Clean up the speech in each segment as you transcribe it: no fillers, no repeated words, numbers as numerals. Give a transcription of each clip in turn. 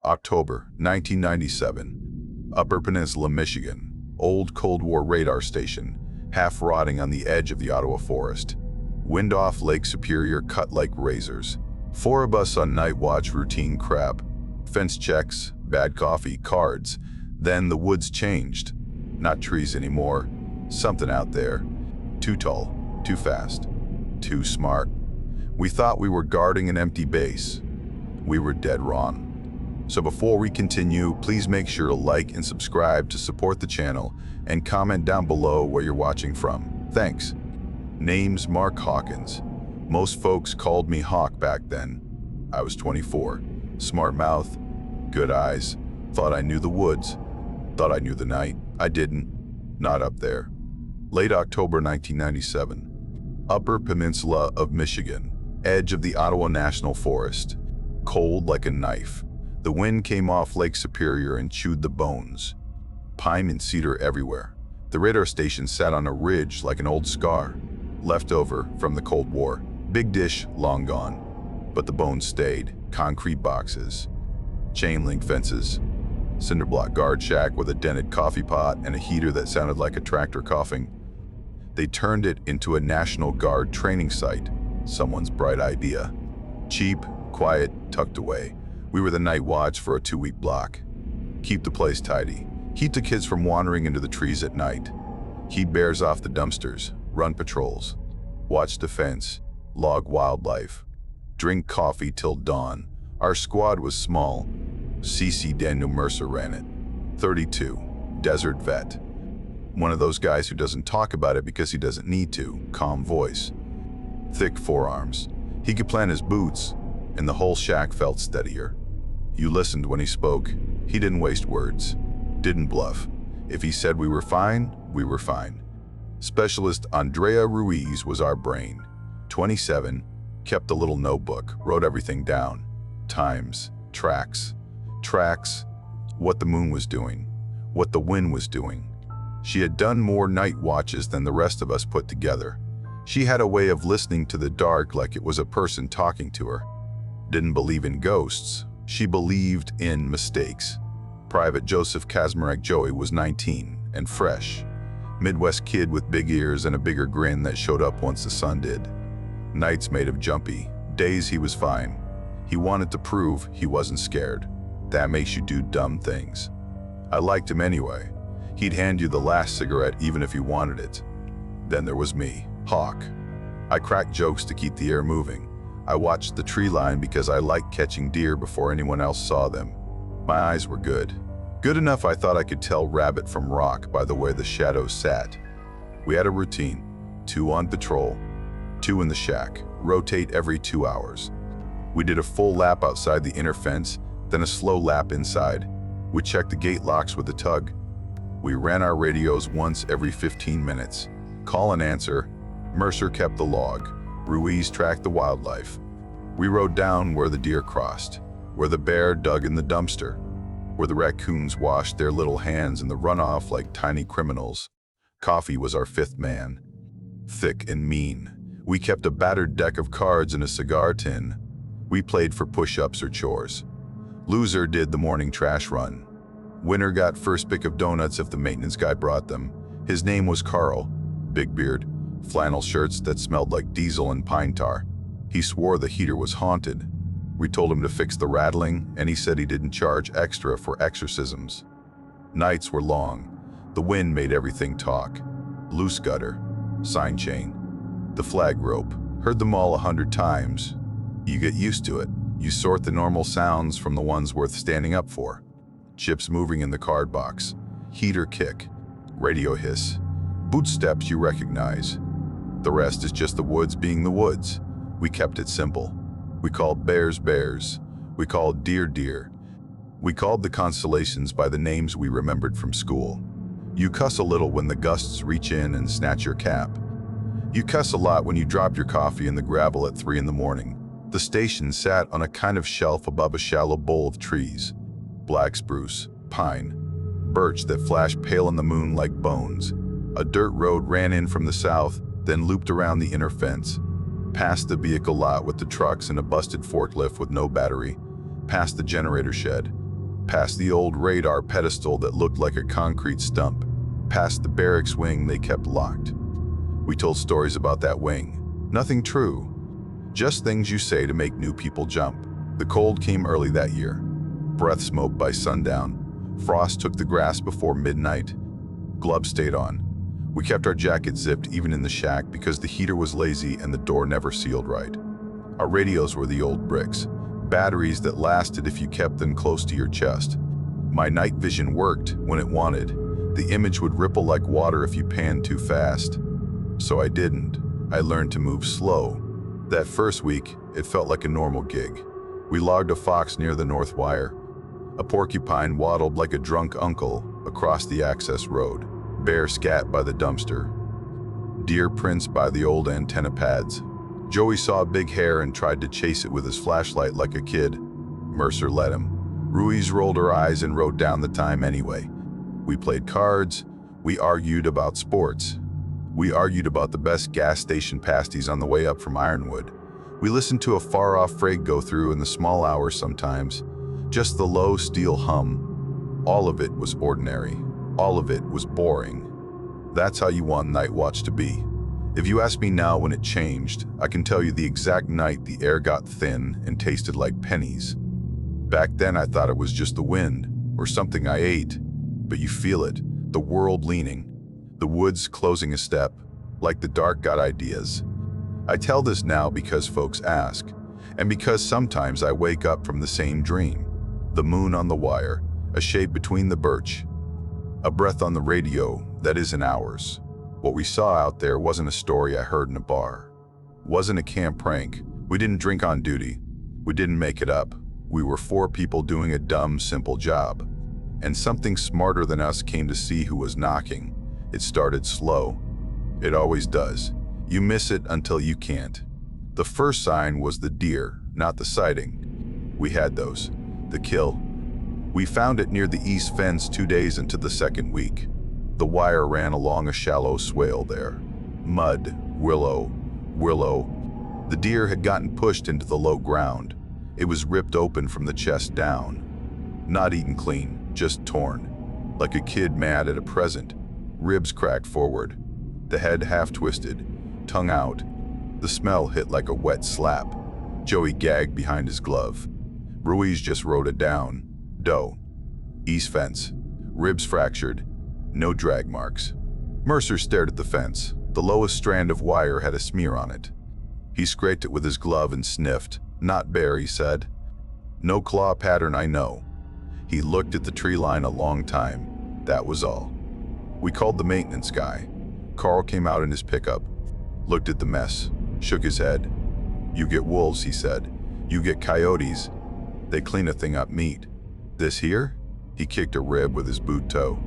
October 1997. Upper Peninsula, Michigan. Old Cold War radar station, half rotting on the edge of the Ottawa forest. Wind off Lake Superior cut like razors. 4 of us on night watch, routine crap. Fence checks, bad coffee, cards. Then the woods changed. Not trees anymore. Something out there. Too tall, too fast, too smart. We thought we were guarding an empty base. We were dead wrong. So before we continue, please make sure to like and subscribe to support the channel and comment down below where you're watching from. Thanks. Name's Mark Hawkins. Most folks called me Hawk back then. I was 24. Smart mouth, good eyes. Thought I knew the woods. Thought I knew the night. I didn't. Not up there. Late October 1997. Upper Peninsula of Michigan. Edge of the Ottawa National Forest. Cold like a knife. The wind came off Lake Superior and chewed the bones. Pine and cedar everywhere. The radar station sat on a ridge like an old scar, left over from the Cold War. Big dish, long gone. But the bones stayed. Concrete boxes, chain link fences, cinder block guard shack with a dented coffee pot and a heater that sounded like a tractor coughing. They turned it into a National Guard training site. Someone's bright idea. Cheap, quiet, tucked away. We were the night watch for a 2-week block. Keep the place tidy. Keep the kids from wandering into the trees at night. Keep bears off the dumpsters. Run patrols. Watch the fence. Log wildlife. Drink coffee till dawn. Our squad was small. C.C. Daniel Mercer ran it. 32. Desert vet. One of those guys who doesn't talk about it because he doesn't need to. Calm voice. Thick forearms. He could plant his boots, and the whole shack felt steadier. You listened when he spoke. He didn't waste words. Didn't bluff. If he said we were fine, we were fine. Specialist Andrea Ruiz was our brain. 27, kept a little notebook, wrote everything down. Times, tracks, what the moon was doing, what the wind was doing. She had done more night watches than the rest of us put together. She had a way of listening to the dark like it was a person talking to her. Didn't believe in ghosts. She believed in mistakes. Private Joseph Kazmarek Joey was 19 and fresh. Midwest kid with big ears and a bigger grin that showed up once the sun did. Nights made him jumpy. Days he was fine. He wanted to prove he wasn't scared. That makes you do dumb things. I liked him anyway. He'd hand you the last cigarette even if you wanted it. Then there was me, Hawk. I cracked jokes to keep the air moving. I watched the tree line because I liked catching deer before anyone else saw them. My eyes were good. Good enough I thought I could tell rabbit from rock by the way the shadows sat. We had a routine. 2 on patrol, 2 in the shack, rotate every 2 hours. We did a full lap outside the inner fence, then a slow lap inside. We checked the gate locks with a tug. We ran our radios once every 15 minutes. Call and answer. Mercer kept the log. Ruiz tracked the wildlife. We rode down where the deer crossed, where the bear dug in the dumpster, where the raccoons washed their little hands in the runoff like tiny criminals. Coffee was our 5th man. Thick and mean. We kept a battered deck of cards in a cigar tin. We played for push-ups or chores. Loser did the morning trash run. Winner got first pick of donuts if the maintenance guy brought them. His name was Carl. Big beard. Flannel shirts that smelled like diesel and pine tar. He swore the heater was haunted. We told him to fix the rattling, and he said he didn't charge extra for exorcisms. Nights were long. The wind made everything talk. Loose gutter, sign chain, the flag rope. Heard them all 100 times. You get used to it. You sort the normal sounds from the ones worth standing up for. Chips moving in the card box. Heater kick. Radio hiss. Boot steps you recognize. The rest is just the woods being the woods. We kept it simple. We called bears bears. We called deer deer. We called the constellations by the names we remembered from school. You cuss a little when the gusts reach in and snatch your cap. You cuss a lot when you drop your coffee in the gravel at 3 in the morning. The station sat on a kind of shelf above a shallow bowl of trees. Black spruce, pine, birch that flashed pale in the moon like bones. A dirt road ran in from the south, then looped around the inner fence. Past the vehicle lot with the trucks and a busted forklift with no battery. Past the generator shed. past the old radar pedestal that looked like a concrete stump, past the barracks wing they kept locked. We told stories about that wing. Nothing true, just things you say to make new people jump. The cold came early that year. Breath smoke by sundown. Frost took the grass before midnight. Gloves stayed on. We kept our jackets zipped even in the shack because the heater was lazy and the door never sealed right. Our radios were the old bricks, batteries that lasted if you kept them close to your chest. My night vision worked when it wanted. The image would ripple like water if you panned too fast. So I didn't. I learned to move slow. That first week, it felt like a normal gig. We logged a fox near the North Wire. A porcupine waddled like a drunk uncle across the access road. Bear scat by the dumpster. Deer prints by the old antenna pads. Joey saw a big hare and tried to chase it with his flashlight like a kid. Mercer let him. Ruiz rolled her eyes and wrote down the time anyway. We played cards. We argued about sports. We argued about the best gas station pasties on the way up from Ironwood. We listened to a far-off freight go through in the small hours sometimes. Just the low steel hum. All of it was ordinary. All of it was boring. That's how you want Night Watch to be. If you ask me now when it changed, I can tell you the exact night the air got thin and tasted like pennies. Back then I thought it was just the wind, or something I ate. But you feel it, the world leaning, the woods closing a step, like the dark got ideas. I tell this now because folks ask, and because sometimes I wake up from the same dream. The moon on the wire, a shape between the birch, a breath on the radio that isn't ours. What we saw out there wasn't a story I heard in a bar. Wasn't a camp prank. We didn't drink on duty. We didn't make it up. We were four people doing a dumb, simple job. And something smarter than us came to see who was knocking. It started slow. It always does. You miss it until you can't. The first sign was the deer, not the sighting. We had those. The kill. We found it near the east fence 2 days into the second week. The wire ran along a shallow swale there. Mud, willow. The deer had gotten pushed into the low ground. It was ripped open from the chest down. Not eaten clean, just torn. Like a kid mad at a present. Ribs cracked forward. The head half twisted, tongue out. The smell hit like a wet slap. Joey gagged behind his glove. Ruiz just wrote it down. Doe. East fence. Ribs fractured. No drag marks. Mercer stared at the fence. The lowest strand of wire had a smear on it. He scraped it with his glove and sniffed. Not bear, he said. No claw pattern, I know. He looked at the tree line a long time. That was all. We called the maintenance guy. Carl came out in his pickup, looked at the mess, shook his head. You get wolves, he said. You get coyotes. They clean a thing up meat. This here? He kicked a rib with his boot toe.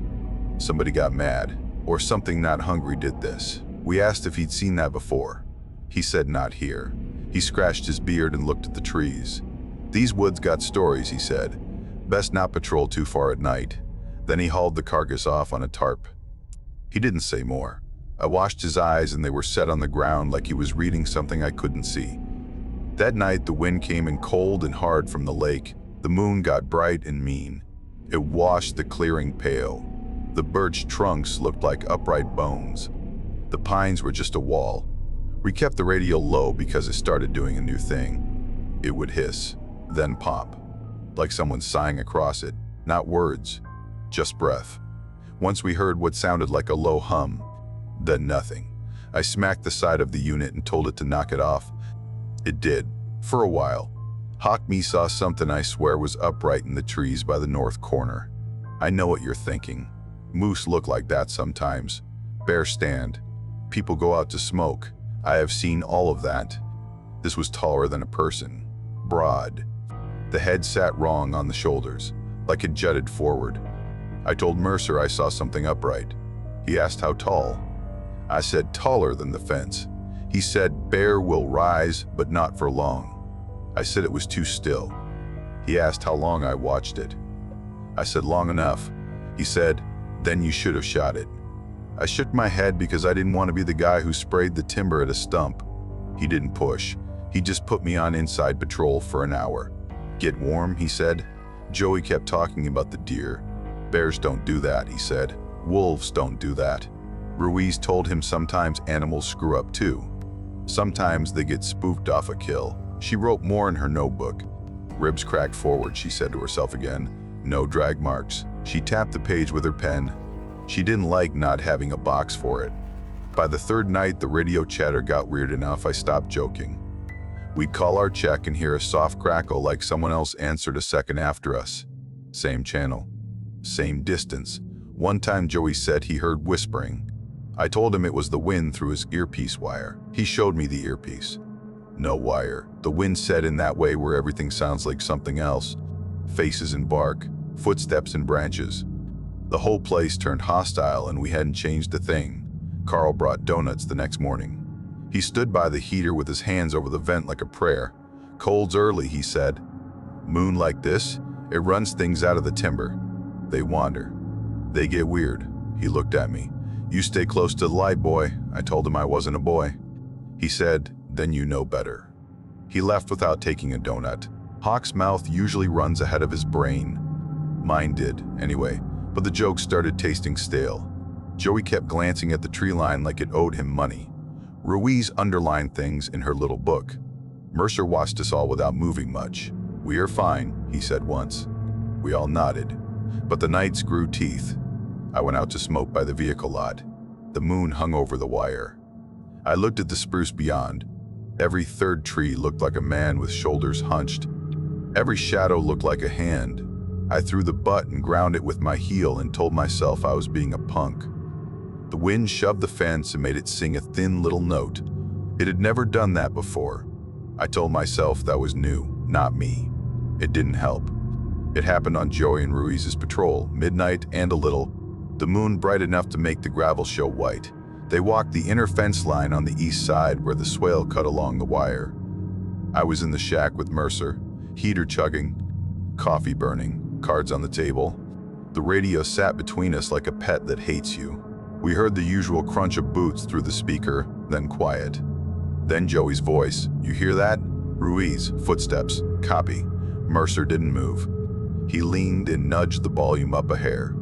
Somebody got mad, or something not hungry did this. We asked if he'd seen that before. He said not here. He scratched his beard and looked at the trees. These woods got stories, he said. Best not patrol too far at night. Then he hauled the carcass off on a tarp. He didn't say more. I watched his eyes and they were set on the ground like he was reading something I couldn't see. That night the wind came in cold and hard from the lake. The moon got bright and mean. It washed the clearing pale. The birch trunks looked like upright bones. The pines were just a wall. We kept the radio low because it started doing a new thing. It would hiss, then pop, like someone sighing across it. Not words, just breath. Once we heard what sounded like a low hum, then nothing. I smacked the side of the unit and told it to knock it off. It did, for a while. Hawkme saw something I swear was upright in the trees by the north corner. I know what you're thinking. Moose look like that sometimes. Bear stand. People go out to smoke. I have seen all of that. This was taller than a person. Broad. The head sat wrong on the shoulders, like it jutted forward. I told Mercer I saw something upright. He asked how tall. I said taller than the fence. He said bear will rise, but not for long. I said it was too still. He asked how long I watched it. I said long enough. He said, then you should have shot it. I shook my head because I didn't want to be the guy who sprayed the timber at a stump. He didn't push. He just put me on inside patrol for an hour. Get warm, he said. Joey kept talking about the deer. Bears don't do that, he said. Wolves don't do that. Ruiz told him sometimes animals screw up too. Sometimes they get spooked off a kill. She wrote more in her notebook. Ribs cracked forward, she said to herself again. No drag marks. She tapped the page with her pen. She didn't like not having a box for it. By the third night, the radio chatter got weird enough I stopped joking. We'd call our check and hear a soft crackle like someone else answered a second after us. Same channel. Same distance. One time Joey said he heard whispering. I told him it was the wind through his earpiece wire. He showed me the earpiece. No wire. The wind said in that way where everything sounds like something else. Faces and bark, footsteps and branches. The whole place turned hostile and we hadn't changed a thing. Carl brought donuts the next morning. He stood by the heater with his hands over the vent like a prayer. Cold's early, he said. Moon like this, it runs things out of the timber. They wander. They get weird. He looked at me. You stay close to the light, boy. I told him I wasn't a boy. He said, then you know better. He left without taking a donut. Hawk's mouth usually runs ahead of his brain. Mine did, anyway, but the jokes started tasting stale. Joey kept glancing at the tree line like it owed him money. Ruiz underlined things in her little book. Mercer watched us all without moving much. We are fine, he said once. We all nodded. But the nights grew teeth. I went out to smoke by the vehicle lot. The moon hung over the wire. I looked at the spruce beyond. Every third tree looked like a man with shoulders hunched. Every shadow looked like a hand. I threw the butt and ground it with my heel and told myself I was being a punk. The wind shoved the fence and made it sing a thin little note. It had never done that before. I told myself that was new, not me. It didn't help. It happened on Joey and Ruiz's patrol, midnight and a little. The moon bright enough to make the gravel show white. They walked the inner fence line on the east side where the swale cut along the wire. I was in the shack with Mercer, heater chugging, coffee burning, cards on the table. The radio sat between us like a pet that hates you. We heard the usual crunch of boots through the speaker, then quiet. Then Joey's voice. You hear that? Ruiz, footsteps, copy. Mercer didn't move. He leaned and nudged the volume up a hair.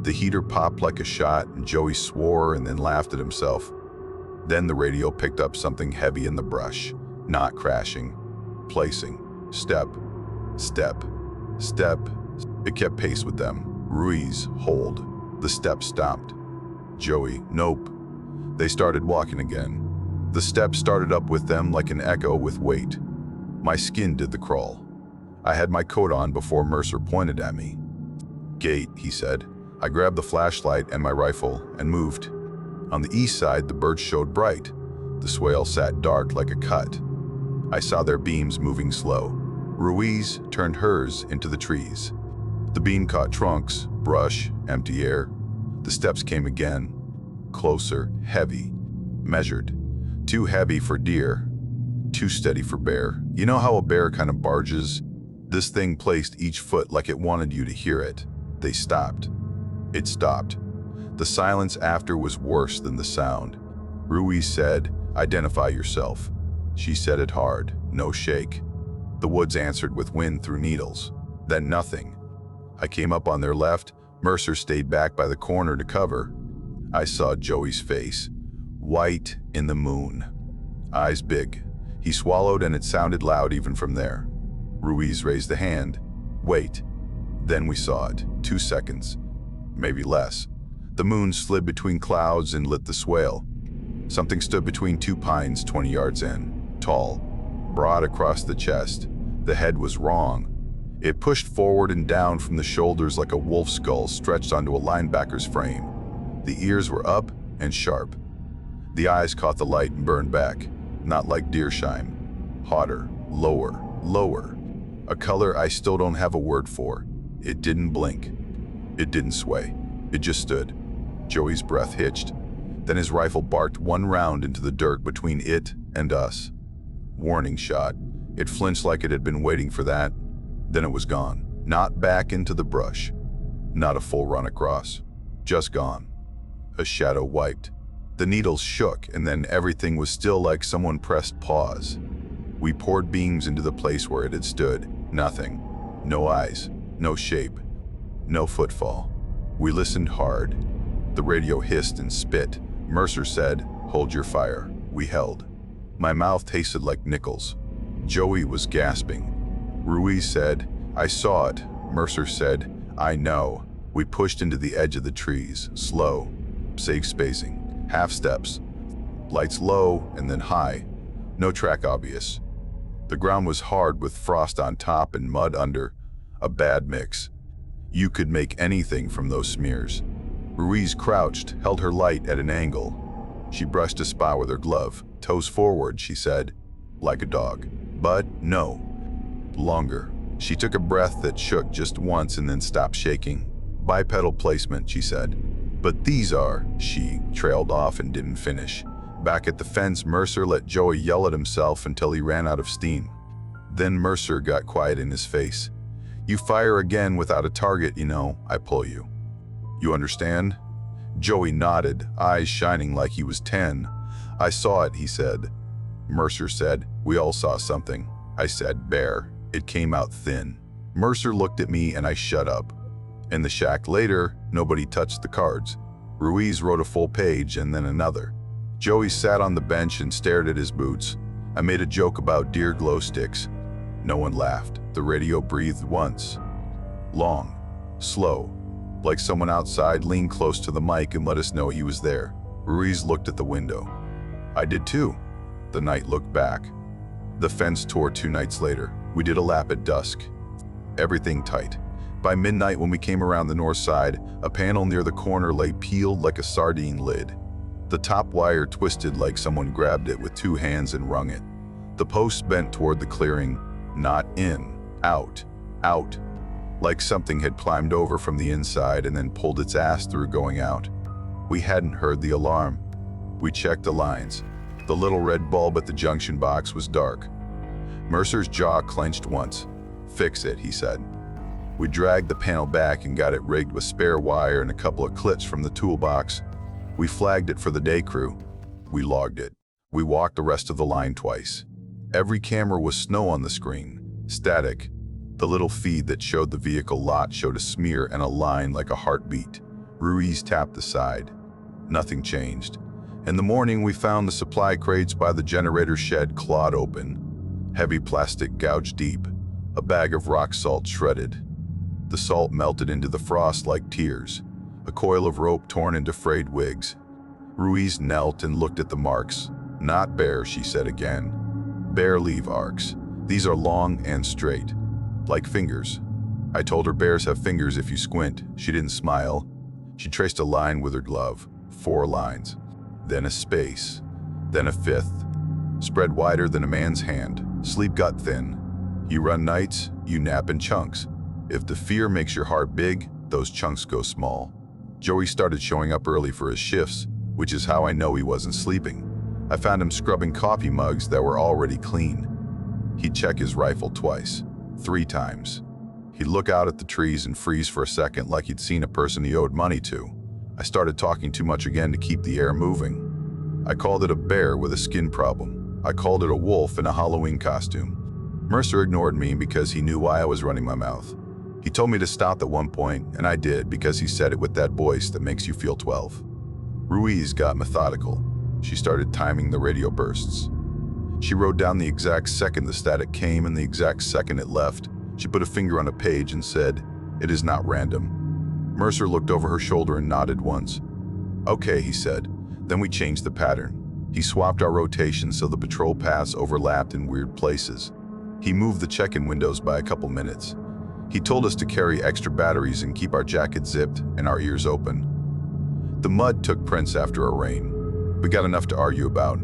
The heater popped like a shot and Joey swore and then laughed at himself. Then the radio picked up something heavy in the brush, not crashing, placing, step, step, step. It kept pace with them. Ruiz, hold. The step stopped. Joey, nope. They started walking again. The steps started up with them like an echo with weight. My skin did the crawl. I had my coat on before Mercer pointed at me. Gate, he said. I grabbed the flashlight and my rifle and moved. On the east side, the birds showed bright. The swale sat dark like a cut. I saw their beams moving slow. Ruiz turned hers into the trees. The beam caught trunks, brush, empty air. The steps came again. Closer, heavy, measured. Too heavy for deer, too steady for bear. You know how a bear kind of barges? This thing placed each foot like it wanted you to hear it. They stopped. It stopped. The silence after was worse than the sound. Ruiz said, identify yourself. She said it hard, no shake. The woods answered with wind through needles. Then nothing. I came up on their left. Mercer stayed back by the corner to cover. I saw Joey's face, white in the moon. Eyes big. He swallowed and it sounded loud even from there. Ruiz raised a hand. Wait. Then we saw it. 2 seconds. Maybe less. The moon slid between clouds and lit the swale. Something stood between 2 pines 20 yards in. Tall. Broad across the chest. The head was wrong. It pushed forward and down from the shoulders like a wolf skull stretched onto a linebacker's frame. The ears were up and sharp. The eyes caught the light and burned back, not like deershine. Hotter, lower, lower. A color I still don't have a word for. It didn't blink. It didn't sway. It just stood. Joey's breath hitched. Then his rifle barked 1 round into the dirt between it and us. Warning shot. It flinched like it had been waiting for that. Then it was gone. Not back into the brush. Not a full run across. Just gone. A shadow wiped. The needles shook, and then everything was still like someone pressed pause. We poured beams into the place where it had stood. Nothing. No eyes. No shape. No footfall. We listened hard. The radio hissed and spit. Mercer said, "Hold your fire." We held. My mouth tasted like nickels. Joey was gasping. Ruiz said, "I saw it." Mercer said, "I know." We pushed into the edge of the trees, slow, safe spacing, half steps, lights low and then high, no track obvious. The ground was hard with frost on top and mud under, a bad mix. You could make anything from those smears. Ruiz crouched, held her light at an angle. She brushed a spot with her glove. "Toes forward," she said, like a dog. But no, longer. She took a breath that shook just once and then stopped shaking. "Bipedal placement," she said. "But these are," she trailed off and didn't finish. Back at the fence, Mercer let Joey yell at himself until he ran out of steam. Then Mercer got quiet in his face. "You fire again without a target, you know, I pull you. You understand?" Joey nodded, eyes shining like he was 10. "I saw it," he said. Mercer said, "We all saw something." I said, "Bear." It came out thin. Mercer looked at me and I shut up. In the shack later, nobody touched the cards. Ruiz wrote a full page and then another. Joey sat on the bench and stared at his boots. I made a joke about deer glow sticks. No one laughed. The radio breathed once. Long, slow, like someone outside leaned close to the mic and let us know he was there. Ruiz looked at the window. I did too. The night looked back. The fence tore 2 nights later. We did a lap at dusk. Everything tight. By midnight, when we came around the north side, a panel near the corner lay peeled like a sardine lid. The top wire twisted like someone grabbed it with 2 hands and wrung it. The posts bent toward the clearing, not in, out, out, like something had climbed over from the inside and then pulled its ass through going out. We hadn't heard the alarm. We checked the lines. The little red bulb at the junction box was dark. Mercer's jaw clenched once. "Fix it," he said. We dragged the panel back and got it rigged with spare wire and a couple of clips from the toolbox. We flagged it for the day crew. We logged it. We walked the rest of the line twice. Every camera was snow on the screen, static. The little feed that showed the vehicle lot showed a smear and a line like a heartbeat. Ruiz tapped the side. Nothing changed. In the morning, we found the supply crates by the generator shed clawed open. Heavy plastic gouged deep. A bag of rock salt shredded. The salt melted into the frost like tears. A coil of rope torn into frayed wigs. Ruiz knelt and looked at the marks. "Not bear," she said again. "Bear leave arcs. These are long and straight, like fingers." I told her bears have fingers if you squint. She didn't smile. She traced a line with her glove. 4 lines. Then a space. Then a 5th. Spread wider than a man's hand. Sleep got thin. You run nights, you nap in chunks. If the fear makes your heart big, those chunks go small. Joey started showing up early for his shifts, which is how I know he wasn't sleeping. I found him scrubbing coffee mugs that were already clean. He'd check his rifle twice, 3 times. He'd look out at the trees and freeze for a second like he'd seen a person he owed money to. I started talking too much again to keep the air moving. I called it a bear with a skin problem. I called it a wolf in a Halloween costume. Mercer ignored me because he knew why I was running my mouth. He told me to stop at one point, and I did because he said it with that voice that makes you feel 12. Ruiz got methodical. She started timing the radio bursts. She wrote down the exact second the static came and the exact second it left. She put a finger on a page and said, "It is not random." Mercer looked over her shoulder and nodded once. "Okay," he said. Then we changed the pattern. He swapped our rotation so the patrol paths overlapped in weird places. He moved the check-in windows by a couple minutes. He told us to carry extra batteries and keep our jackets zipped and our ears open. The mud took prints after a rain. We got enough to argue about.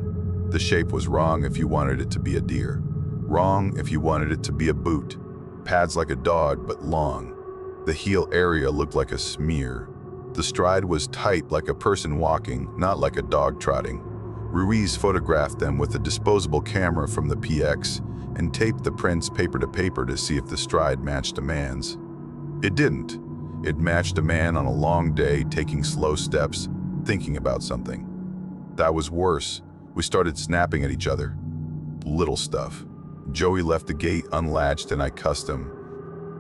The shape was wrong if you wanted it to be a deer. Wrong if you wanted it to be a boot. Pads like a dog, but long. The heel area looked like a smear. The stride was tight like a person walking, not like a dog trotting. Ruiz photographed them with a disposable camera from the PX and taped the prints paper to paper to see if the stride matched a man's. It didn't. It matched a man on a long day taking slow steps, thinking about something. That was worse. We started snapping at each other. Little stuff. Joey left the gate unlatched and I cussed him.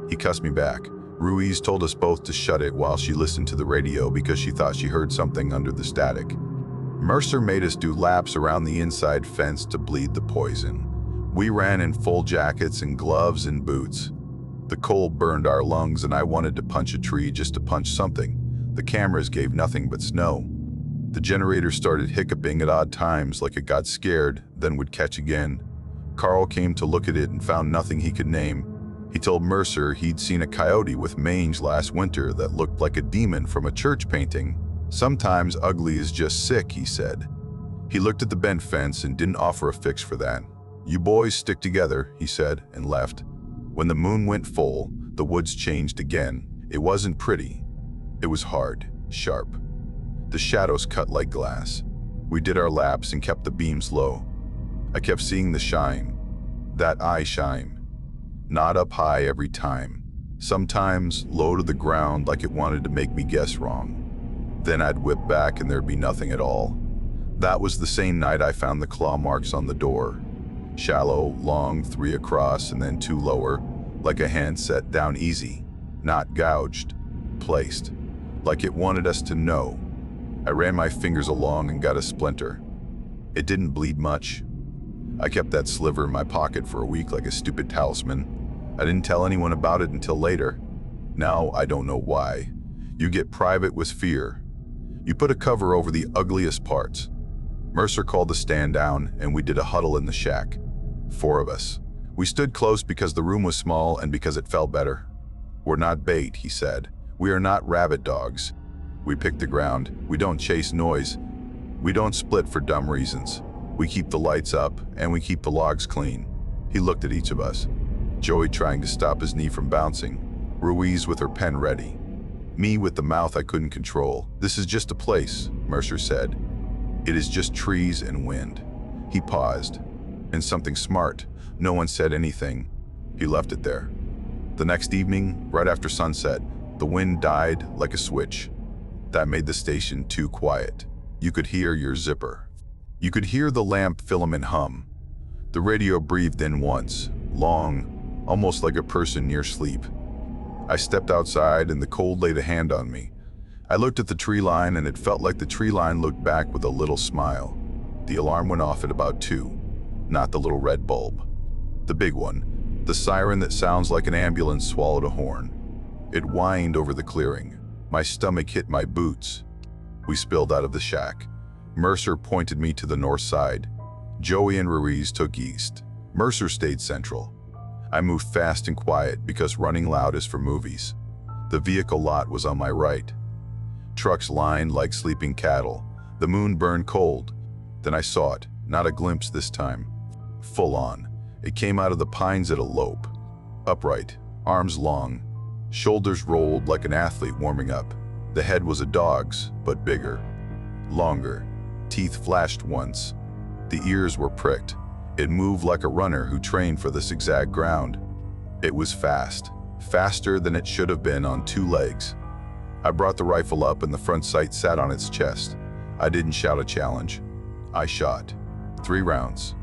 He cussed me back. Ruiz told us both to shut it while she listened to the radio because she thought she heard something under the static. Mercer made us do laps around the inside fence to bleed the poison. We ran in full jackets and gloves and boots. The cold burned our lungs and I wanted to punch a tree just to punch something. The cameras gave nothing but snow. The generator started hiccuping at odd times like it got scared, then would catch again. Carl came to look at it and found nothing he could name. He told Mercer he'd seen a coyote with mange last winter that looked like a demon from a church painting. Sometimes ugly is just sick, he said. He looked at the bent fence and didn't offer a fix for that. You boys stick together, he said, and left. When the moon went full, the woods changed again. It wasn't pretty. It was hard, sharp. The shadows cut like glass. We did our laps and kept the beams low. I kept seeing the shine. That eye shine. Not up high every time. Sometimes low to the ground like it wanted to make me guess wrong. Then I'd whip back and there'd be nothing at all. That was the same night I found the claw marks on the door. Shallow, long, 3 across and then 2 lower, like a hand set down easy, not gouged, placed, like it wanted us to know. I ran my fingers along and got a splinter. It didn't bleed much. I kept that sliver in my pocket for a week like a stupid talisman. I didn't tell anyone about it until later. Now I don't know why. You get private with fear. You put a cover over the ugliest parts. Mercer called the stand down and we did a huddle in the shack. 4 of us. We stood close because the room was small and because it felt better. We're not bait, he said. We are not rabbit dogs. We pick the ground. We don't chase noise. We don't split for dumb reasons. We keep the lights up and we keep the logs clean. He looked at each of us. Joey trying to stop his knee from bouncing. Ruiz with her pen ready. Me with the mouth I couldn't control. This is just a place, Mercer said. It is just trees and wind. He paused. And something smart. No one said anything. He left it there. The next evening, right after sunset, the wind died like a switch. That made the station too quiet. You could hear your zipper. You could hear the lamp filament hum. The radio breathed in once, long, almost like a person near sleep. I stepped outside and the cold laid a hand on me. I looked at the tree line and it felt like the tree line looked back with a little smile. The alarm went off at about 2, not the little red bulb. The big one, the siren that sounds like an ambulance swallowed a horn. It whined over the clearing. My stomach hit my boots. We spilled out of the shack. Mercer pointed me to the north side. Joey and Ruiz took east. Mercer stayed central. I moved fast and quiet because running loud is for movies. The vehicle lot was on my right. Trucks lined like sleeping cattle. The moon burned cold. Then I saw it, not a glimpse this time. Full on. It came out of the pines at a lope. Upright, arms long, shoulders rolled like an athlete warming up. The head was a dog's, but bigger, longer. Teeth flashed once. The ears were pricked. It moved like a runner who trained for the zigzag ground. It was fast, faster than it should have been on 2 legs. I brought the rifle up and the front sight sat on its chest. I didn't shout a challenge. I shot. 3 rounds.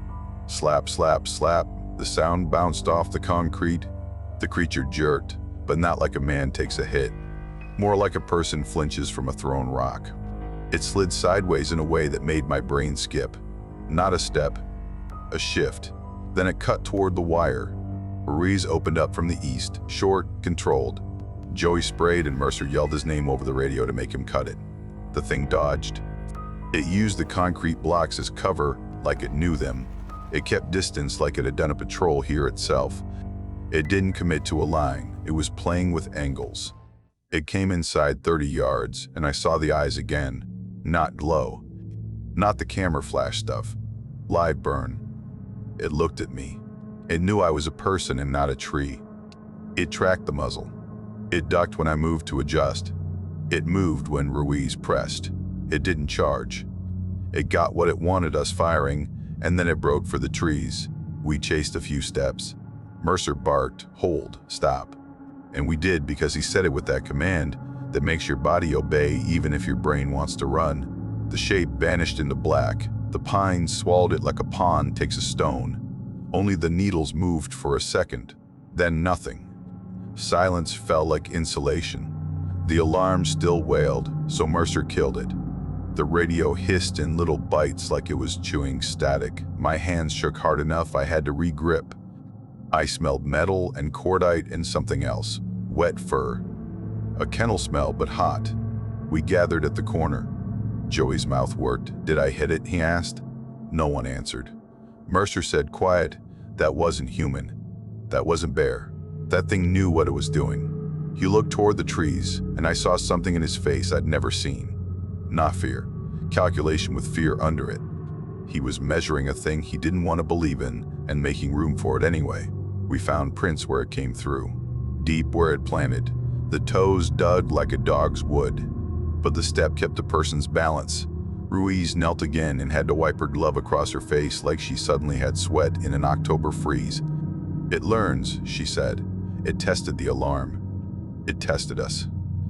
Slap, slap, slap. The sound bounced off the concrete. The creature jerked, but not like a man takes a hit. More like a person flinches from a thrown rock. It slid sideways in a way that made my brain skip. Not a step, a shift. Then it cut toward the wire. Ruiz opened up from the east, short, controlled. Joey sprayed and Mercer yelled his name over the radio to make him cut it. The thing dodged. It used the concrete blocks as cover like it knew them. It kept distance like it had done a patrol here itself. It didn't commit to a line. It was playing with angles. It came inside 30 yards and I saw the eyes again. Not glow. Not the camera flash stuff. Live burn. It looked at me. It knew I was a person and not a tree. It tracked the muzzle. It ducked when I moved to adjust. It moved when Ruiz pressed. It didn't charge. It got what it wanted us firing, and then it broke for the trees. We chased a few steps. Mercer barked, hold, stop. And we did because he said it with that command that makes your body obey even if your brain wants to run. The shape vanished into black. The pines swallowed it like a pawn takes a stone. Only the needles moved for a second, then nothing. Silence fell like insulation. The alarm still wailed, so Mercer killed it. The radio hissed in little bites like it was chewing static. My hands shook hard enough I had to re-grip. I smelled metal and cordite and something else. Wet fur. A kennel smell, but hot. We gathered at the corner. Joey's mouth worked. "Did I hit it?" he asked. No one answered. Mercer said, "Quiet. That wasn't human. That wasn't bear. That thing knew what it was doing." He looked toward the trees, and I saw something in his face I'd never seen. Not fear. Calculation with fear under it. He was measuring a thing he didn't want to believe in and making room for it anyway. We found prints where it came through. Deep where it planted. The toes dug like a dog's would. But the step kept a person's balance. Ruiz knelt again and had to wipe her glove across her face like she suddenly had sweat in an October freeze. "It learns," she said. "It tested the alarm. It tested us."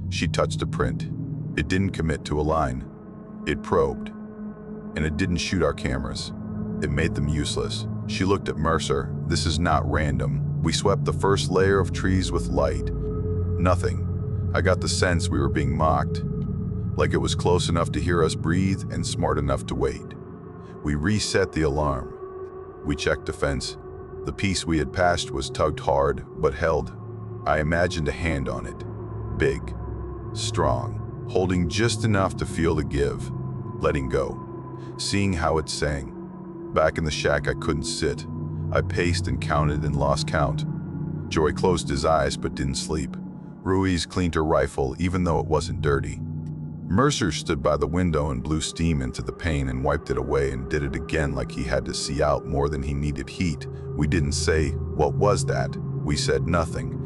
She touched a print. It didn't commit to a line. It probed. And it didn't shoot our cameras. It made them useless. She looked at Mercer. "This is not random. We swept the first layer of trees with light. Nothing. I got the sense we were being mocked. Like it was close enough to hear us breathe and smart enough to wait. We reset the alarm. We checked defense. The piece we had passed was tugged hard, but held. I imagined a hand on it. Big. Strong. Holding just enough to feel the give. Letting go. Seeing how it sang. Back in the shack I couldn't sit. I paced and counted and lost count. Joey closed his eyes but didn't sleep. Ruiz cleaned her rifle even though it wasn't dirty. Mercer stood by the window and blew steam into the pane and wiped it away and did it again like he had to see out more than he needed heat. We didn't say, "What was that?" We said nothing.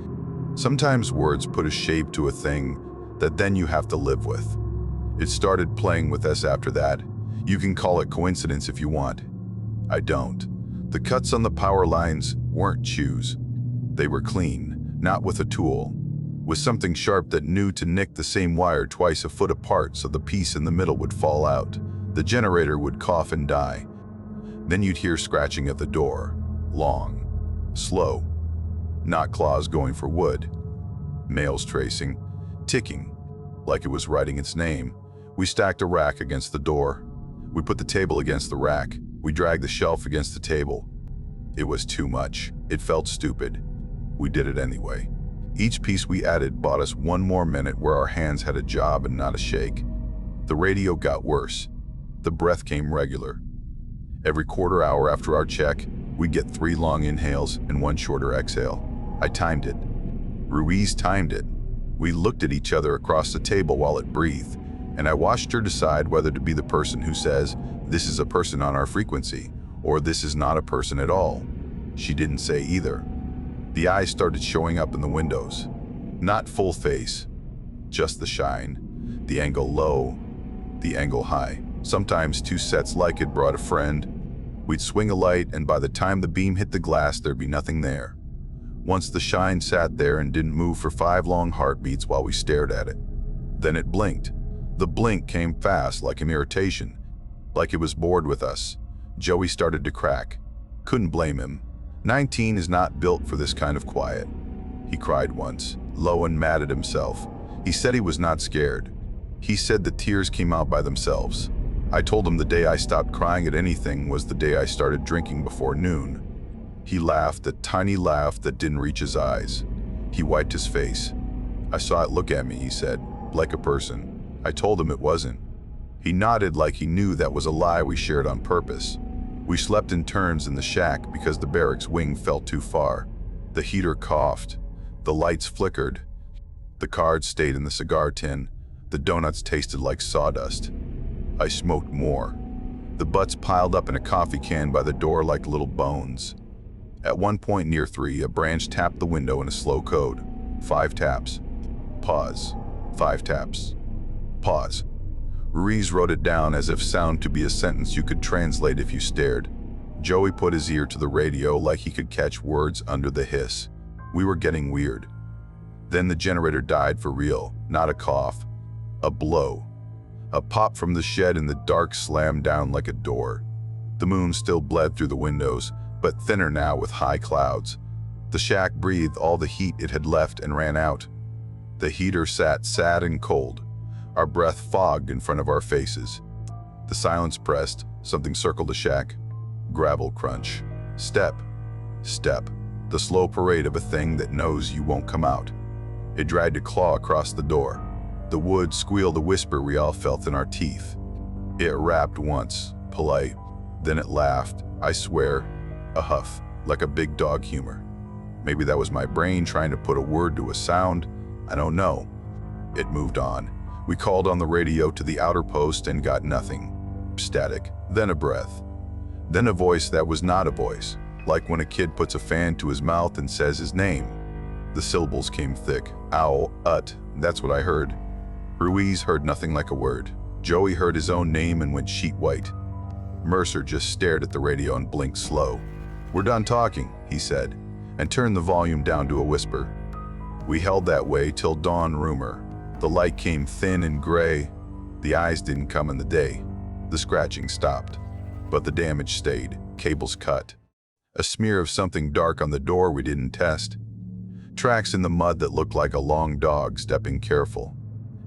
Sometimes words put a shape to a thing that then you have to live with. It started playing with us after that. You can call it coincidence if you want. I don't. The cuts on the power lines weren't chews. They were clean, not with a tool. With something sharp that knew to nick the same wire twice a foot apart so the piece in the middle would fall out. The generator would cough and die. Then you'd hear scratching at the door. Long. Slow. Not claws going for wood. Nails tracing. Ticking. Like it was writing its name. We stacked a rack against the door. We put the table against the rack. We dragged the shelf against the table. It was too much. It felt stupid. We did it anyway. Each piece we added bought us one more minute where our hands had a job and not a shake. The radio got worse. The breath came regular. Every quarter hour after our check, we'd get 3 long inhales and 1 shorter exhale. I timed it. Ruiz timed it. We looked at each other across the table while it breathed, and I watched her decide whether to be the person who says, "This is a person on our frequency," or "This is not a person at all." She didn't say either. The eyes started showing up in the windows. Not full face, just the shine. The angle low, the angle high. Sometimes 2 sets like it brought a friend. We'd swing a light, and by the time the beam hit the glass, there'd be nothing there. Once the shine sat there and didn't move for 5 long heartbeats while we stared at it. Then it blinked. The blink came fast, like an irritation, like it was bored with us. Joey started to crack. Couldn't blame him. 19 is not built for this kind of quiet. He cried once, low and mad at himself. He said he was not scared. He said the tears came out by themselves. I told him the day I stopped crying at anything was the day I started drinking before noon. He laughed, a tiny laugh that didn't reach his eyes. He wiped his face. "I saw it look at me," he said, "like a person." I told him it wasn't. He nodded like he knew that was a lie we shared on purpose. We slept in turns in the shack because the barracks wing felt too far. The heater coughed. The lights flickered. The cards stayed in the cigar tin. The donuts tasted like sawdust. I smoked more. The butts piled up in a coffee can by the door like little bones. At one point near 3, a branch tapped the window in a slow code. 5 taps. Pause. 5 taps. Pause. Ruiz wrote it down as if sound to be a sentence you could translate if you stared. Joey put his ear to the radio like he could catch words under the hiss. We were getting weird. Then the generator died for real, not a cough. A blow. A pop from the shed and the dark slammed down like a door. The moon still bled through the windows, but thinner now with high clouds. The shack breathed all the heat it had left and ran out. The heater sat sad and cold, our breath fogged in front of our faces. The silence pressed, something circled the shack. Gravel crunch. Step. Step. The slow parade of a thing that knows you won't come out. It dragged a claw across the door. The wood squealed a whisper we all felt in our teeth. It rapped once, polite. Then it laughed, I swear, a huff, like a big dog humor. Maybe that was my brain trying to put a word to a sound. I don't know. It moved on. We called on the radio to the outer post and got nothing. Static, then a breath. Then a voice that was not a voice, like when a kid puts a fan to his mouth and says his name. The syllables came thick. Ow, that's what I heard. Ruiz heard nothing like a word. Joey heard his own name and went sheet white. Mercer just stared at the radio and blinked slow. We're done talking, he said, and turned the volume down to a whisper. We held that way till dawn rumor. The light came thin and gray. The eyes didn't come in the day. The scratching stopped, but the damage stayed, cables cut. A smear of something dark on the door we didn't test. Tracks in the mud that looked like a long dog stepping careful.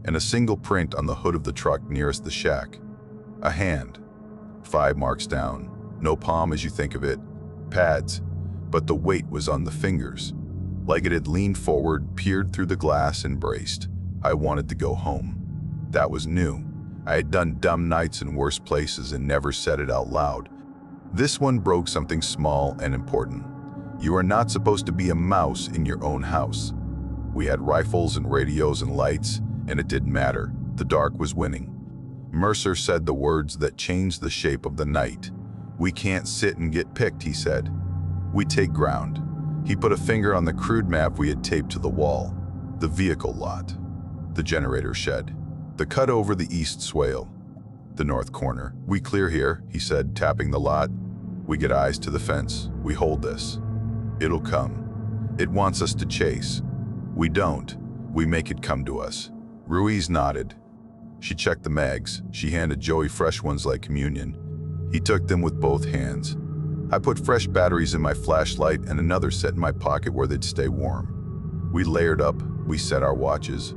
And a single print on the hood of the truck nearest the shack. A hand. 5 marks down. No palm as you think of it. Pads. But the weight was on the fingers. Like it had leaned forward, peered through the glass, and braced. I wanted to go home. That was new. I had done dumb nights in worse places and never said it out loud. This one broke something small and important. You are not supposed to be a mouse in your own house. We had rifles and radios and lights, and it didn't matter. The dark was winning. Mercer said the words that changed the shape of the night. We can't sit and get picked, he said. We take ground. He put a finger on the crude map we had taped to the wall. The vehicle lot. The generator shed. The cut over the east swale. The north corner. We clear here, he said, tapping the lot. We get eyes to the fence. We hold this. It'll come. It wants us to chase. We don't. We make it come to us. Ruiz nodded. She checked the mags. She handed Joey fresh ones like communion. He took them with both hands. I put fresh batteries in my flashlight and another set in my pocket where they'd stay warm. We layered up. We set our watches.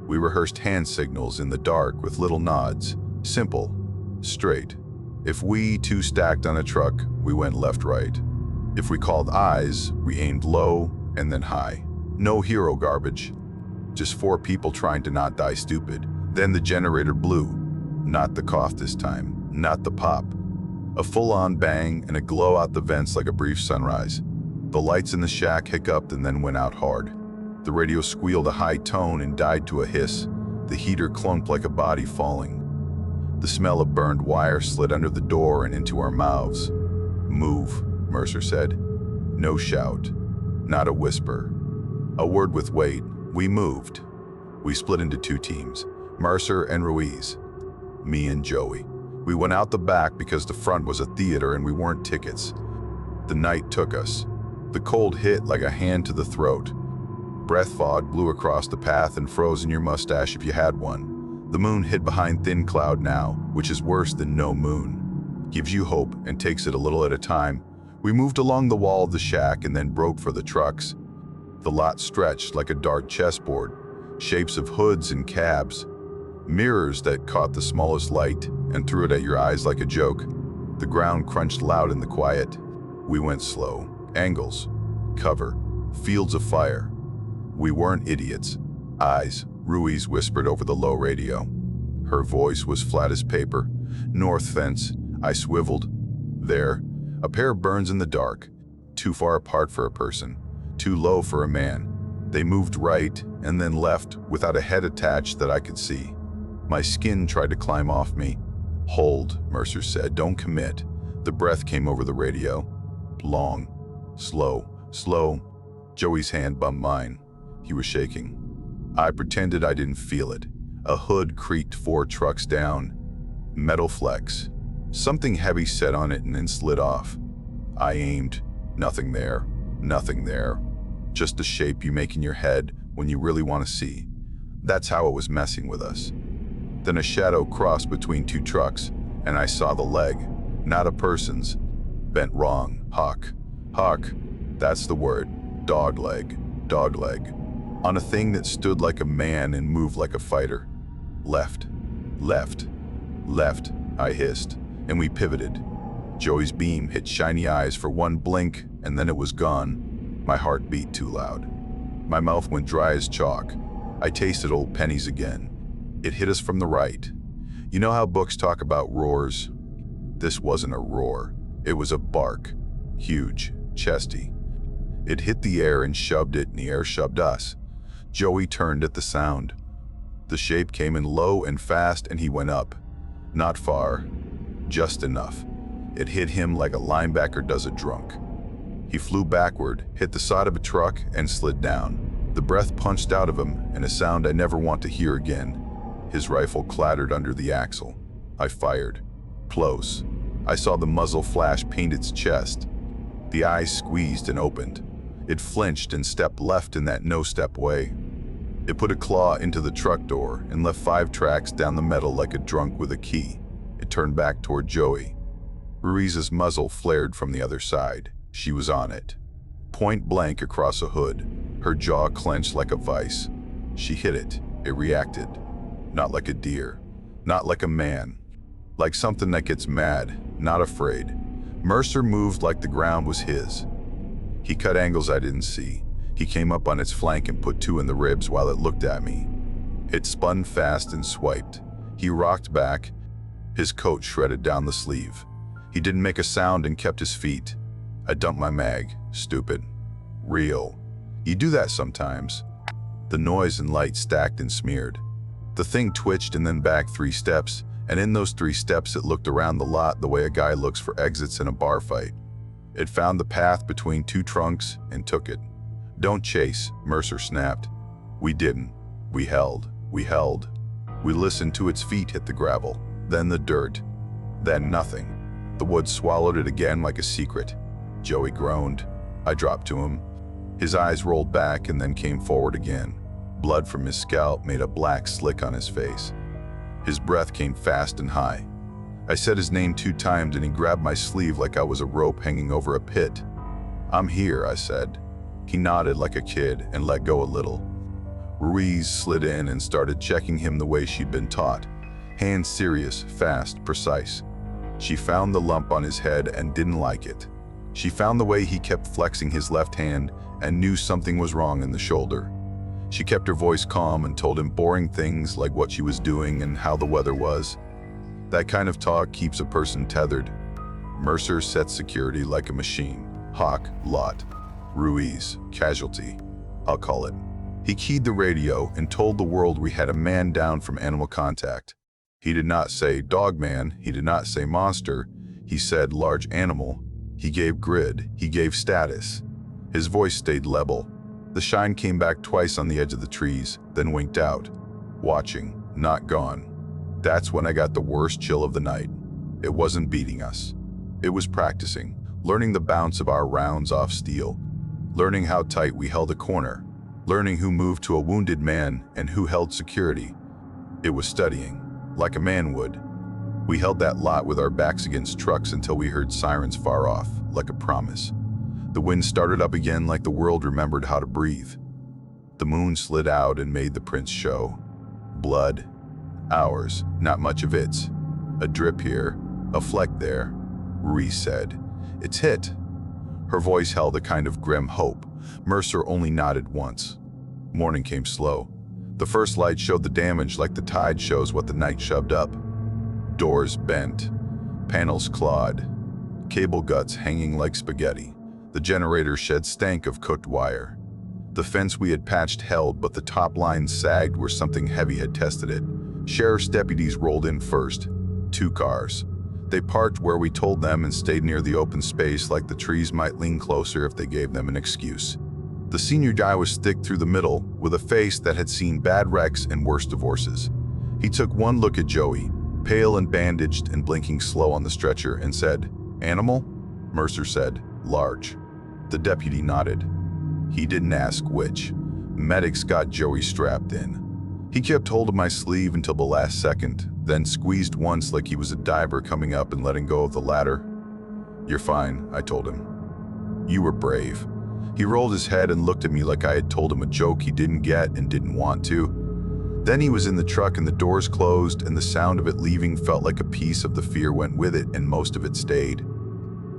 We rehearsed hand signals in the dark with little nods. Simple. Straight. If we two stacked on a truck, we went left-right. If we called eyes, we aimed low and then high. No hero garbage. Just 4 people trying to not die stupid. Then the generator blew. Not the cough this time. Not the pop. A full-on bang and a glow out the vents like a brief sunrise. The lights in the shack hiccuped and then went out hard. The radio squealed a high tone and died to a hiss. The heater clunked like a body falling. The smell of burned wire slid under the door and into our mouths. Move, Mercer said. No shout. Not a whisper. A word with weight. We moved. We split into 2 teams. Mercer and Ruiz. Me and Joey. We went out the back because the front was a theater and we weren't tickets. The night took us. The cold hit like a hand to the throat. Breath fog blew across the path and froze in your mustache if you had one. The moon hid behind thin cloud now, which is worse than no moon. Gives you hope and takes it a little at a time. We moved along the wall of the shack and then broke for the trucks. The lot stretched like a dark chessboard, shapes of hoods and cabs, mirrors that caught the smallest light and threw it at your eyes like a joke. The ground crunched loud in the quiet. We went slow. Angles, cover, fields of fire. We weren't idiots. Eyes, Ruiz whispered over the low radio. Her voice was flat as paper. North fence. I swiveled. There. A pair of burns in the dark. Too far apart for a person. Too low for a man. They moved right and then left without a head attached that I could see. My skin tried to climb off me. Hold, Mercer said. Don't commit. The breath came over the radio. Long. Slow. Slow. Joey's hand bumped mine. He was shaking. I pretended I didn't feel it. A hood creaked 4 trucks down. Metal flex. Something heavy set on it and then slid off. I aimed. Nothing there. Nothing there. Just a shape you make in your head when you really want to see. That's how it was messing with us. Then a shadow crossed between 2 trucks, and I saw the leg. Not a person's. Bent wrong. Hawk. Hawk. That's the word. Dog leg, on a thing that stood like a man and moved like a fighter. Left, left, left, I hissed, and we pivoted. Joey's beam hit shiny eyes for one blink, and then it was gone. My heart beat too loud. My mouth went dry as chalk. I tasted old pennies again. It hit us from the right. You know how books talk about roars? This wasn't a roar. It was a bark. Huge, chesty. It hit the air and shoved it, and the air shoved us. Joey turned at the sound. The shape came in low and fast, and he went up. Not far, just enough. It hit him like a linebacker does a drunk. He flew backward, hit the side of a truck, and slid down. The breath punched out of him, and a sound I never want to hear again. His rifle clattered under the axle. I fired. Close. I saw the muzzle flash paint its chest. The eyes squeezed and opened. It flinched and stepped left in that no-step way. It put a claw into the truck door and left 5 tracks down the metal like a drunk with a key. It turned back toward Joey. Ruiz's muzzle flared from the other side. She was on it. Point blank across a hood. Her jaw clenched like a vice. She hit it. It reacted. Not like a deer. Not like a man. Like something that gets mad, not afraid. Mercer moved like the ground was his. He cut angles I didn't see. He came up on its flank and put 2 in the ribs while it looked at me. It spun fast and swiped. He rocked back. His coat shredded down the sleeve. He didn't make a sound and kept his feet. I dumped my mag. Stupid. Real. You do that sometimes. The noise and light stacked and smeared. The thing twitched and then back 3 steps, and in those 3 steps it looked around the lot the way a guy looks for exits in a bar fight. It found the path between 2 trunks and took it. Don't chase, Mercer snapped. We didn't. We held. We held. We listened to its feet hit the gravel, then the dirt, then nothing. The wood swallowed it again like a secret. Joey groaned. I dropped to him. His eyes rolled back and then came forward again. Blood from his scalp made a black slick on his face. His breath came fast and high. I said his name 2 times and he grabbed my sleeve like I was a rope hanging over a pit. I'm here, I said. He nodded like a kid and let go a little. Ruiz slid in and started checking him the way she'd been taught. Hands serious, fast, precise. She found the lump on his head and didn't like it. She found the way he kept flexing his left hand and knew something was wrong in the shoulder. She kept her voice calm and told him boring things like what she was doing and how the weather was. That kind of talk keeps a person tethered. Mercer set security like a machine. Hawk, lot. Ruiz, casualty. I'll call it. He keyed the radio and told the world we had a man down from animal contact. He did not say Dogman, he did not say monster, he said large animal. He gave grid, he gave status. His voice stayed level. The shine came back twice on the edge of the trees, then winked out. Watching, not gone. That's when I got the worst chill of the night. It wasn't beating us. It was practicing, learning the bounce of our rounds off steel, learning how tight we held a corner, learning who moved to a wounded man and who held security. It was studying, like a man would. We held that lot with our backs against trucks until we heard sirens far off, like a promise. The wind started up again like the world remembered how to breathe. The moon slid out and made the prints show. Blood. Ours, not much of its. A drip here, a fleck there. Ruiz said, "It's hit." Her voice held a kind of grim hope. Mercer only nodded once. Morning came slow. The first light showed the damage like the tide shows what the night shoved up. Doors bent, panels clawed, cable guts hanging like spaghetti. The generator shed stank of cooked wire. The fence we had patched held, but the top lines sagged where something heavy had tested it. Sheriff's deputies rolled in first. 2 cars. They parked where we told them and stayed near the open space like the trees might lean closer if they gave them an excuse. The senior guy was thick through the middle, with a face that had seen bad wrecks and worse divorces. He took one look at Joey, pale and bandaged and blinking slow on the stretcher, and said, "Animal?" Mercer said, "Large." The deputy nodded. He didn't ask which. Medics got Joey strapped in. He kept hold of my sleeve until the last second, then squeezed once like he was a diver coming up and letting go of the ladder. "You're fine," I told him. "You were brave." He rolled his head and looked at me like I had told him a joke he didn't get and didn't want to. Then he was in the truck and the doors closed, and the sound of it leaving felt like a piece of the fear went with it, and most of it stayed.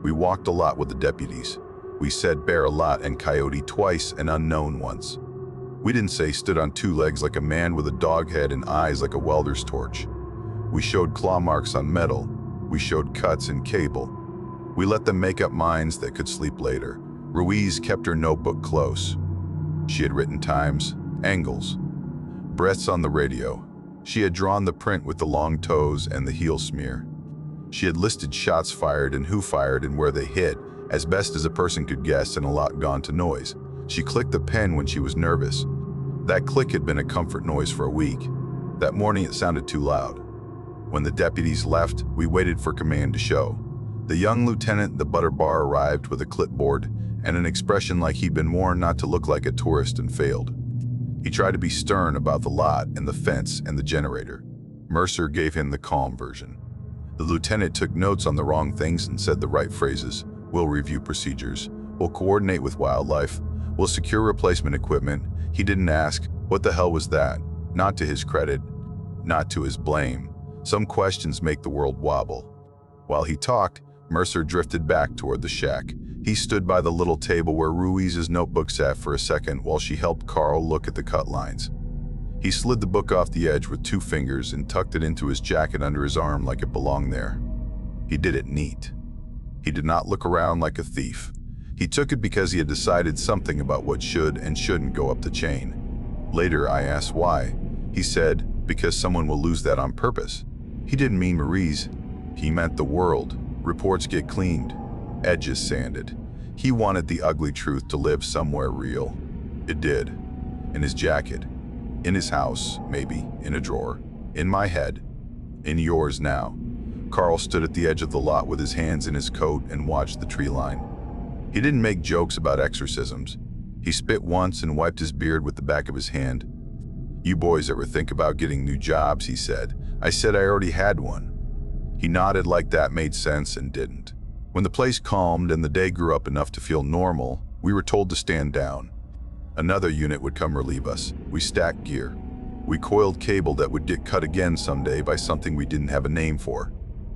We walked a lot with the deputies. We said bear a lot and coyote twice and unknown once. We didn't say stood on two legs like a man with a dog head and eyes like a welder's torch. We showed claw marks on metal. We showed cuts in cable. We let them make up minds that could sleep later. Ruiz kept her notebook close. She had written times, angles, breaths on the radio. She had drawn the print with the long toes and the heel smear. She had listed shots fired and who fired and where they hit, as best as a person could guess, and a lot gone to noise. She clicked the pen when she was nervous. That click had been a comfort noise for a week. That morning it sounded too loud. When the deputies left, we waited for command to show. The young lieutenant at the butter bar arrived with a clipboard and an expression like he'd been warned not to look like a tourist and failed. He tried to be stern about the lot and the fence and the generator. Mercer gave him the calm version. The lieutenant took notes on the wrong things and said the right phrases. We'll review procedures. We'll coordinate with wildlife. We'll secure replacement equipment. He didn't ask, what the hell was that? Not to his credit, not to his blame. Some questions make the world wobble. While he talked, Mercer drifted back toward the shack. He stood by the little table where Ruiz's notebook sat for a second while she helped Carl look at the cut lines. He slid the book off the edge with 2 fingers and tucked it into his jacket under his arm like it belonged there. He did it neat. He did not look around like a thief. He took it because he had decided something about what should and shouldn't go up the chain. Later, I asked why. He said, because someone will lose that on purpose. He didn't mean Maurice. He meant the world. Reports get cleaned. Edges sanded. He wanted the ugly truth to live somewhere real. It did. In his jacket. In his house, maybe. In a drawer. In my head. In yours now. Carl stood at the edge of the lot with his hands in his coat and watched the tree line. He didn't make jokes about exorcisms. He spit once and wiped his beard with the back of his hand. You boys ever think about getting new jobs, he said. I said I already had one. He nodded like that made sense and didn't. When the place calmed and the day grew up enough to feel normal, we were told to stand down. Another unit would come relieve us. We stacked gear. We coiled cable that would get cut again someday by something we didn't have a name for.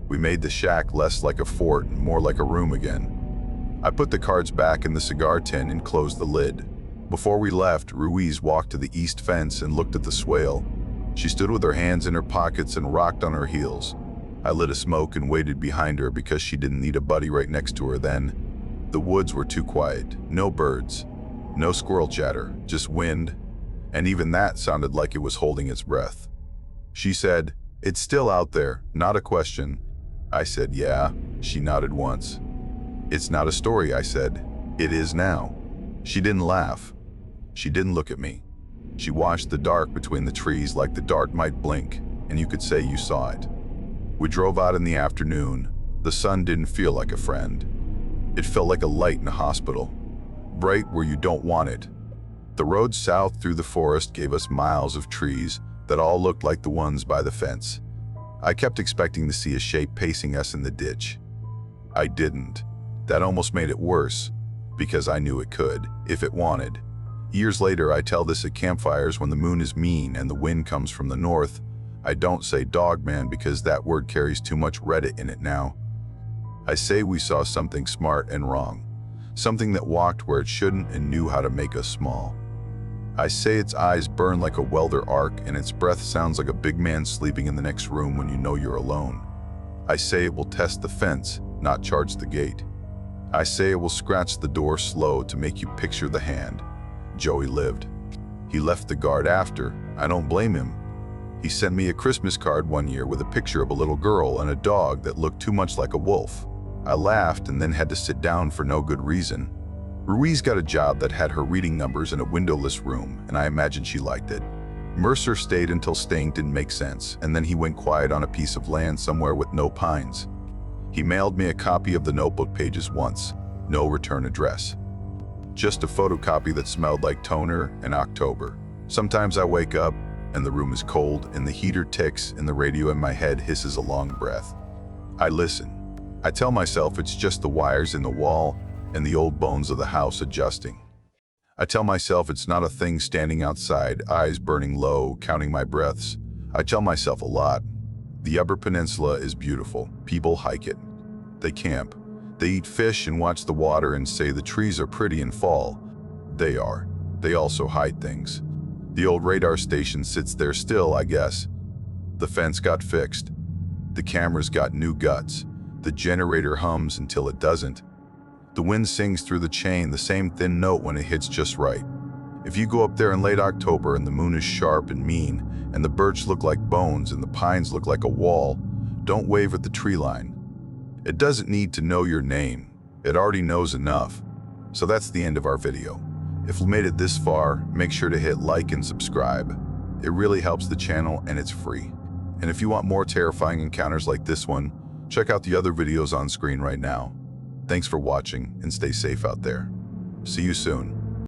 We made the shack less like a fort and more like a room again. I put the cards back in the cigar tin and closed the lid. Before we left, Ruiz walked to the east fence and looked at the swale. She stood with her hands in her pockets and rocked on her heels. I lit a smoke and waited behind her because she didn't need a buddy right next to her then. The woods were too quiet. No birds. No squirrel chatter. Just wind. And even that sounded like it was holding its breath. She said, "It's still out there, not a question." I said, "Yeah." She nodded once. "It's not a story," I said. "It is now." She didn't laugh. She didn't look at me. She watched the dark between the trees like the dark might blink, and you could say you saw it. We drove out in the afternoon. The sun didn't feel like a friend. It felt like a light in a hospital. Bright where you don't want it. The road south through the forest gave us miles of trees that all looked like the ones by the fence. I kept expecting to see a shape pacing us in the ditch. I didn't. That almost made it worse, because I knew it could, if it wanted. Years later, I tell this at campfires when the moon is mean and the wind comes from the north. I don't say Dogman because that word carries too much Reddit in it now. I say we saw something smart and wrong. Something that walked where it shouldn't and knew how to make us small. I say its eyes burn like a welder arc and its breath sounds like a big man sleeping in the next room when you know you're alone. I say it will test the fence, not charge the gate. I say it will scratch the door slow to make you picture the hand. Joey lived. He left the guard after. I don't blame him. He sent me a Christmas card one year with a picture of a little girl and a dog that looked too much like a wolf. I laughed and then had to sit down for no good reason. Ruiz got a job that had her reading numbers in a windowless room, and I imagine she liked it. Mercer stayed until staying didn't make sense, and then he went quiet on a piece of land somewhere with no pines. He mailed me a copy of the notebook pages once, no return address. Just a photocopy that smelled like toner and October. Sometimes I wake up, and the room is cold, and the heater ticks, and the radio in my head hisses a long breath. I listen. I tell myself it's just the wires in the wall, and the old bones of the house adjusting. I tell myself it's not a thing standing outside, eyes burning low, counting my breaths. I tell myself a lot. The Upper Peninsula is beautiful. People hike it. They camp. They eat fish and watch the water and say the trees are pretty in fall. They are. They also hide things. The old radar station sits there still, I guess. The fence got fixed. The cameras got new guts. The generator hums until it doesn't. The wind sings through the chain, the same thin note when it hits just right. If you go up there in late October and the moon is sharp and mean, and the birch look like bones and the pines look like a wall, don't wave at the tree line. It doesn't need to know your name. It already knows enough. So that's the end of our video. If you made it this far, make sure to hit like and subscribe. It really helps the channel and it's free. And if you want more terrifying encounters like this one, check out the other videos on screen right now. Thanks for watching and stay safe out there. See you soon.